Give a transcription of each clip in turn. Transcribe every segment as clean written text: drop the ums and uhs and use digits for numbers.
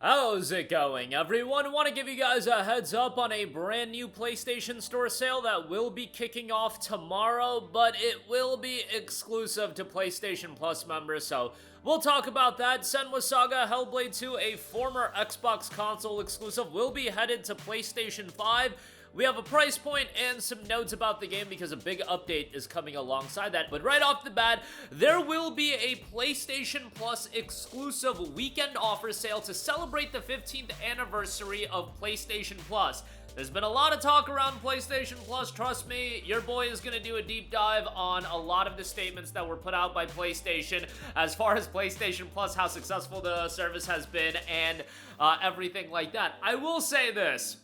How's it going, everyone? I want to give you guys a heads up on a brand new PlayStation Store sale that will be kicking off tomorrow, but it will be exclusive to PlayStation Plus members, so we'll talk about that. Senwa Saga Hellblade 2, a former Xbox console exclusive, will be headed to PlayStation 5. We have a price point and some notes about the game because a big update is coming alongside that. But right off the bat, there will be a PlayStation Plus exclusive weekend offer sale to celebrate the 15th anniversary of PlayStation Plus. There's been a lot of talk around PlayStation Plus. Trust me, your boy is going to do a deep dive on a lot of the statements that were put out by PlayStation as far as PlayStation Plus, how successful the service has been, and everything like that. I will say this.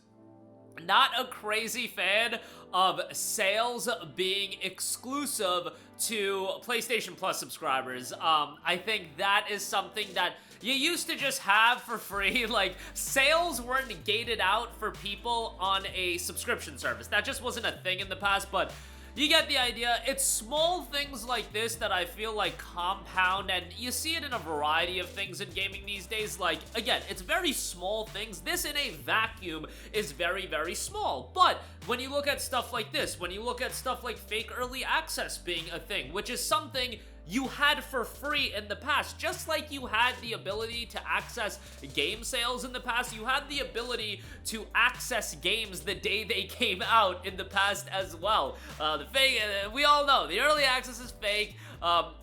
Not a crazy fan of sales being exclusive to PlayStation Plus subscribers. I think that is something that you used to just have for free. Like, sales weren't gated out for people on a subscription service. That just wasn't a thing in the past, but you get the idea. It's small things like this that I feel like compound, and you see it in a variety of things in gaming these days. Like, again, it's very small things. This in a vacuum is very, very small. But when you look at stuff like this, when you look at stuff like fake early access being a thing, which is something you had for free in the past, just like you had the ability to access game sales in the past, you had the ability to access games the day they came out in the past as well. The fake, we all know, the early access is fake.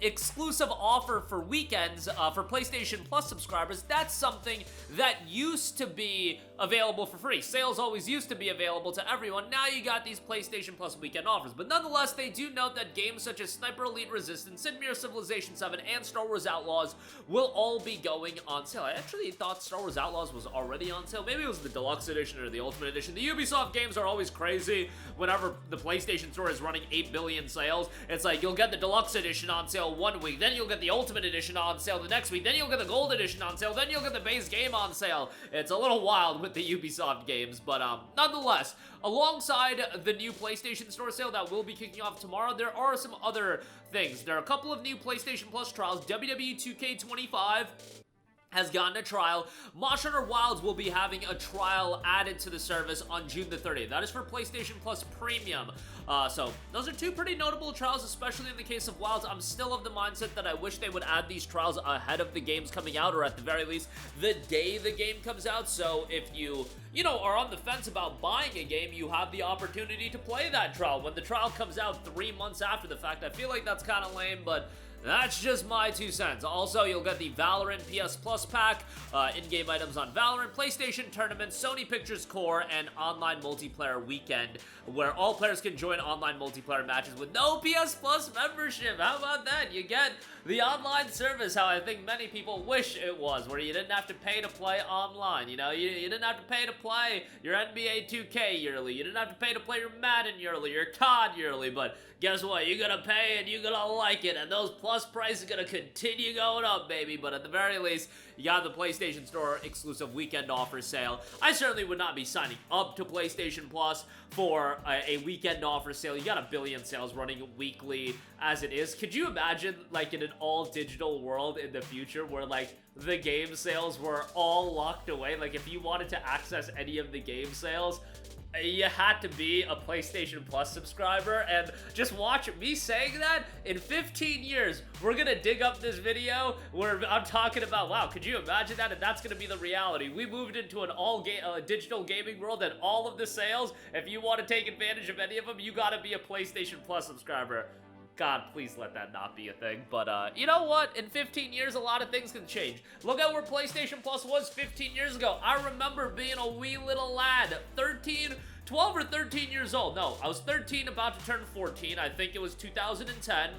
Exclusive offer for weekends for PlayStation Plus subscribers, that's something that used to be available for free. Sales always used to be available to everyone. Now you got these PlayStation Plus weekend offers. But nonetheless, they do note that games such as Sniper Elite Resistance, Sid Meier's Civilization 7, and Star Wars Outlaws will all be going on sale. I actually thought Star Wars Outlaws was already on sale. Maybe it was the Deluxe Edition or the Ultimate Edition. The Ubisoft games are always crazy. Whenever the PlayStation Store is running 8 billion sales, it's like you'll get the Deluxe Edition on sale one week, then you'll get the Ultimate Edition on sale the next week, then you'll get the Gold Edition on sale, then you'll get the base game on sale. It's a little wild with the Ubisoft games, but nonetheless, alongside the new PlayStation Store sale that will be kicking off tomorrow, there are some other things. There are a couple of new PlayStation Plus trials. WWE 2K25 has gotten a trial. Monster Hunter Wilds will be having a trial added to the service on June the 30th. That is for PlayStation Plus Premium. So those are two pretty notable trials, especially in the case of Wilds. I'm still of the mindset that I wish they would add these trials ahead of the games coming out, or at the very least, the day the game comes out. So if you are on the fence about buying a game, you have the opportunity to play that trial. When the trial comes out 3 months after the fact, I feel like that's kind of lame, but that's just my 2 cents. Also, you'll get the Valorant PS Plus pack, in-game items on Valorant, PlayStation Tournament, Sony Pictures Core, and online multiplayer weekend, where all players can join online multiplayer matches with no PS Plus membership. How about that? You get the online service, how I think many people wish it was, where you didn't have to pay to play online. You didn't have to pay to play your NBA 2K yearly. You didn't have to pay to play your Madden yearly, your COD yearly, but guess what? You're gonna pay and you're gonna like it, and those Plus prices are gonna continue going up, baby. But at the very least, you got the PlayStation Store exclusive weekend offer sale. I certainly would not be signing up to PlayStation Plus for a weekend offer sale. You got a billion sales running weekly as it is. Could you imagine, like, in an all-digital world in the future where, like, the game sales were all locked away? Like, if you wanted to access any of the game sales, you had to be a PlayStation Plus subscriber. And just watch me saying that. In 15 years, we're gonna dig up this video where I'm talking about, wow, could you imagine that? And that's gonna be the reality. We moved into an all digital gaming world, and all of the sales, if you want to take advantage of any of them, you gotta be a PlayStation Plus subscriber. God, please let that not be a thing. But, you know what? In 15 years, a lot of things can change. Look at where PlayStation Plus was 15 years ago. I remember being a wee little lad, 12 or 13 years old. No, I was 13, about to turn 14. I think it was 2010.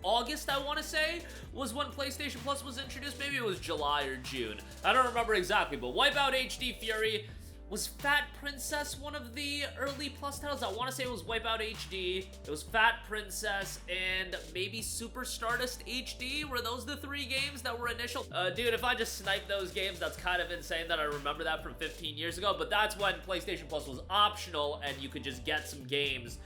August, I want to say, was when PlayStation Plus was introduced. Maybe it was July or June. I don't remember exactly, but Wipeout HD Fury. Was Fat Princess one of the early Plus titles? I want to say it was Wipeout HD, it was Fat Princess, and maybe Super Stardust HD? Were those the 3 games that were initial? Dude, if I just snipe those games, that's kind of insane that I remember that from 15 years ago, but that's when PlayStation Plus was optional, and you could just get some games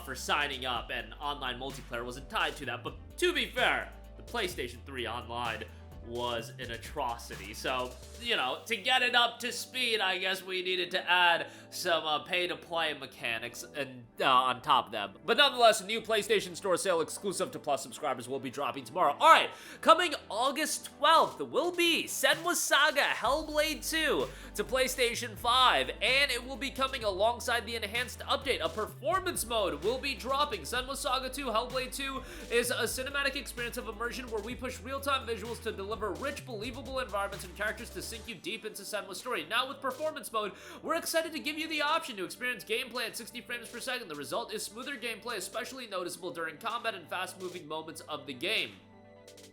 for signing up, and online multiplayer wasn't tied to that. But to be fair, the PlayStation 3 Online was an atrocity. So, you know, to get it up to speed, I guess we needed to add some pay-to-play mechanics and on top of them. But nonetheless, a new PlayStation Store sale exclusive to Plus subscribers will be dropping tomorrow. Alright, coming August 12th will be Senua's Saga Hellblade 2 to PlayStation 5, and it will be coming alongside the enhanced update. A performance mode will be dropping. Senua's Saga 2 Hellblade 2 is a cinematic experience of immersion where we push real-time visuals to deliver rich, believable environments and characters to sink you deep into Senua's story. Now with performance mode, we're excited to give you the option to experience gameplay at 60 frames per second. The result is smoother gameplay, especially noticeable during combat and fast-moving moments of the game.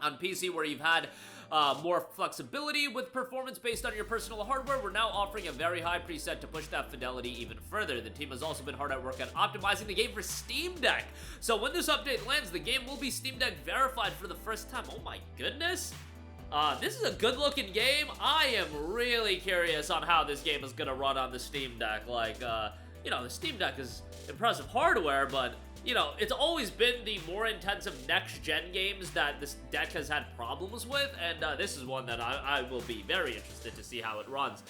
On PC, where you've had more flexibility with performance based on your personal hardware, we're now offering a very high preset to push that fidelity even further. The team has also been hard at work on optimizing the game for Steam Deck. So when this update lands, the game will be Steam Deck verified for the first time. Oh my goodness. This is a good-looking game. I am really curious on how this game is going to run on the Steam Deck. Like, you know, the Steam Deck is impressive hardware, but, you know, it's always been the more intensive next-gen games that this deck has had problems with, and this is one that I will be very interested to see how it runs.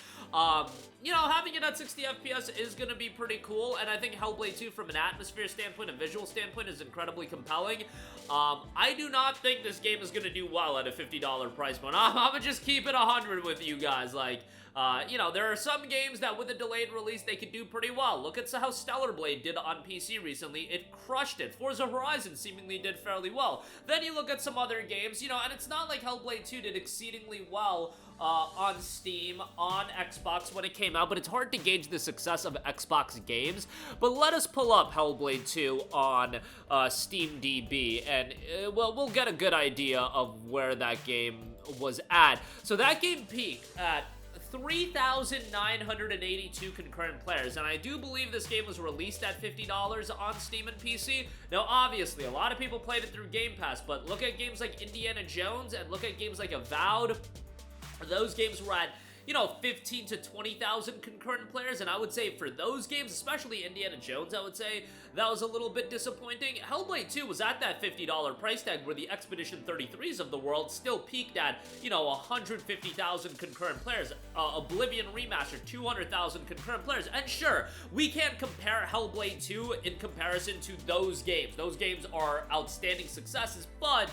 You know, having it at 60 FPS is going to be pretty cool, and I think Hellblade 2, from an atmosphere standpoint and visual standpoint, is incredibly compelling. I do not think this game is going to do well at a $50 price point. I'm going to just keep it 100 with you guys. Like, you know, there are some games that with a delayed release, they could do pretty well. Look at how Stellar Blade did on PC recently. It crushed it. Forza Horizon seemingly did fairly well. Then you look at some other games, you know, and it's not like Hellblade 2 did exceedingly well on Steam, on Xbox when it came out, but it's hard to gauge the success of Xbox games. But let us pull up Hellblade 2 on SteamDB, and we'll get a good idea of where that game was at. So that game peaked at 3,982 concurrent players, and I do believe this game was released at $50 on Steam and PC. Now, obviously, a lot of people played it through Game Pass, but look at games like Indiana Jones and look at games like Avowed. Those games were at, you know, 15 to 20,000 concurrent players, and I would say for those games, especially Indiana Jones, I would say that was a little bit disappointing. Hellblade 2 was at that $50 price tag, where the Expedition 33s of the world still peaked at, you know, 150,000 concurrent players. Oblivion Remastered, 200,000 concurrent players. And sure, we can't compare Hellblade 2 in comparison to those games. Those games are outstanding successes, but,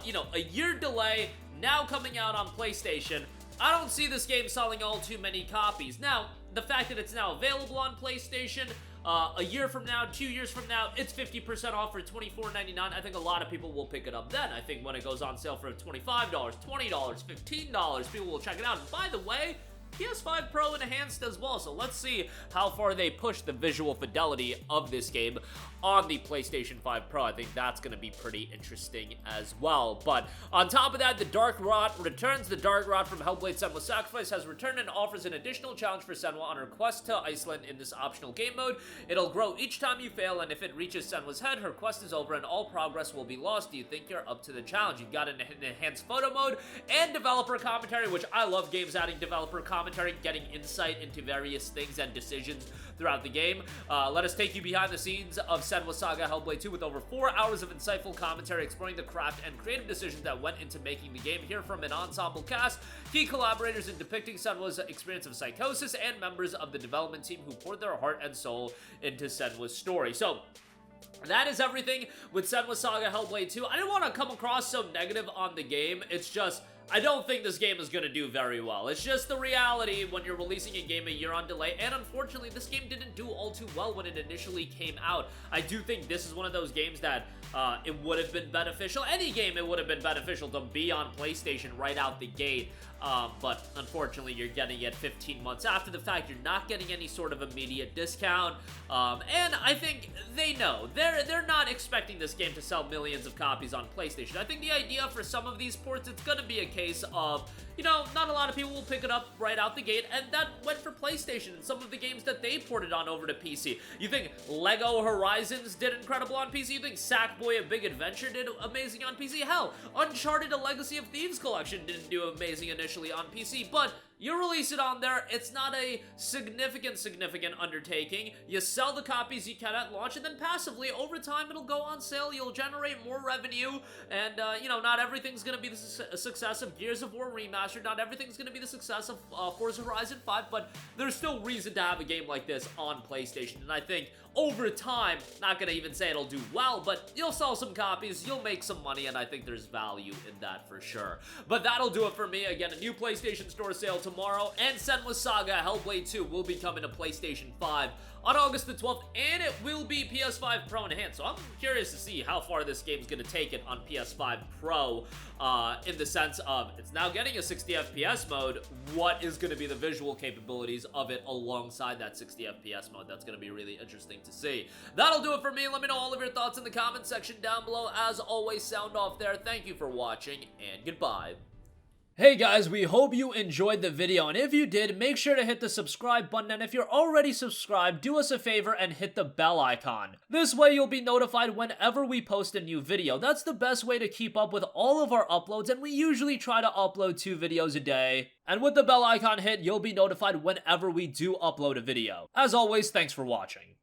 you know, a year delay, now coming out on PlayStation, I don't see this game selling all too many copies. Now, the fact that it's now available on PlayStation, a year from now, 2 years from now, it's 50% off for $24.99. I think a lot of people will pick it up then. I think when it goes on sale for $25, $20, $15, people will check it out. And by the way, PS5 Pro enhanced as well, so let's see how far they push the visual fidelity of this game on the PlayStation 5 Pro. I think that's going to be pretty interesting as well. But on top of that, the Dark Rot returns. The Dark Rot from Hellblade: Senua's Sacrifice has returned and offers an additional challenge for Senua on her quest to Iceland in this optional game mode. It'll grow each time you fail, and if it reaches Senua's head, her quest is over and all progress will be lost. Do you think you're up to the challenge? You've got an enhanced photo mode and developer commentary, which I love games adding developer commentary, getting insight into various things and decisions throughout the game. Let us take you behind the scenes of Senua's Saga Hellblade 2 with over 4 hours of insightful commentary exploring the craft and creative decisions that went into making the game. Hear from an ensemble cast, key collaborators in depicting Senua's experience of psychosis, and members of the development team who poured their heart and soul into Senua's story. So, that is everything with Senua's Saga Hellblade 2. I didn't want to come across so negative on the game. It's just, I don't think this game is going to do very well. It's just the reality when you're releasing a game a year on delay, and unfortunately, this game didn't do all too well when it initially came out. I do think this is one of those games that it would have been beneficial. Any game, it would have been beneficial to be on PlayStation right out the gate. But unfortunately, you're getting it 15 months after the fact. You're not getting any sort of immediate discount. And I think they know. They're not expecting this game to sell millions of copies on PlayStation. I think the idea for some of these ports, it's going to be a case of, you know, not a lot of people will pick it up right out the gate, and that went for PlayStation and some of the games that they ported on over to PC. You think Lego Horizons did incredible on PC? You think Sackboy: A Big Adventure did amazing on PC? Hell, Uncharted: A Legacy of Thieves collection didn't do amazing initially on PC, but you release it on there. It's not a significant undertaking. You sell the copies you can at launch, and then passively, over time, it'll go on sale. You'll generate more revenue, and, you know, not everything's gonna be the success of Gears of War Remastered. Not everything's gonna be the success of Forza Horizon 5, but there's still reason to have a game like this on PlayStation, and I think over time, not gonna even say it'll do well, but you'll sell some copies, you'll make some money, and I think there's value in that for sure. But that'll do it for me. Again, a new PlayStation Store sale tomorrow, and Senwa Saga Hellblade 2 will be coming to PlayStation 5 on August the 12th, and it will be PS5 Pro enhanced. So I'm curious to see how far this game's gonna take it on PS5 Pro, in the sense of it's now getting a 60 FPS mode. What is gonna be the visual capabilities of it alongside that 60 FPS mode? That's gonna be really interesting to see. That'll do it for me. Let me know all of your thoughts in the comment section down below. As always, sound off there. Thank you for watching, and goodbye. Hey guys, we hope you enjoyed the video, and if you did, make sure to hit the subscribe button, and if you're already subscribed, do us a favor and hit the bell icon. This way you'll be notified whenever we post a new video. That's the best way to keep up with all of our uploads, and we usually try to upload 2 videos a day. And with the bell icon hit, you'll be notified whenever we do upload a video. As always, thanks for watching.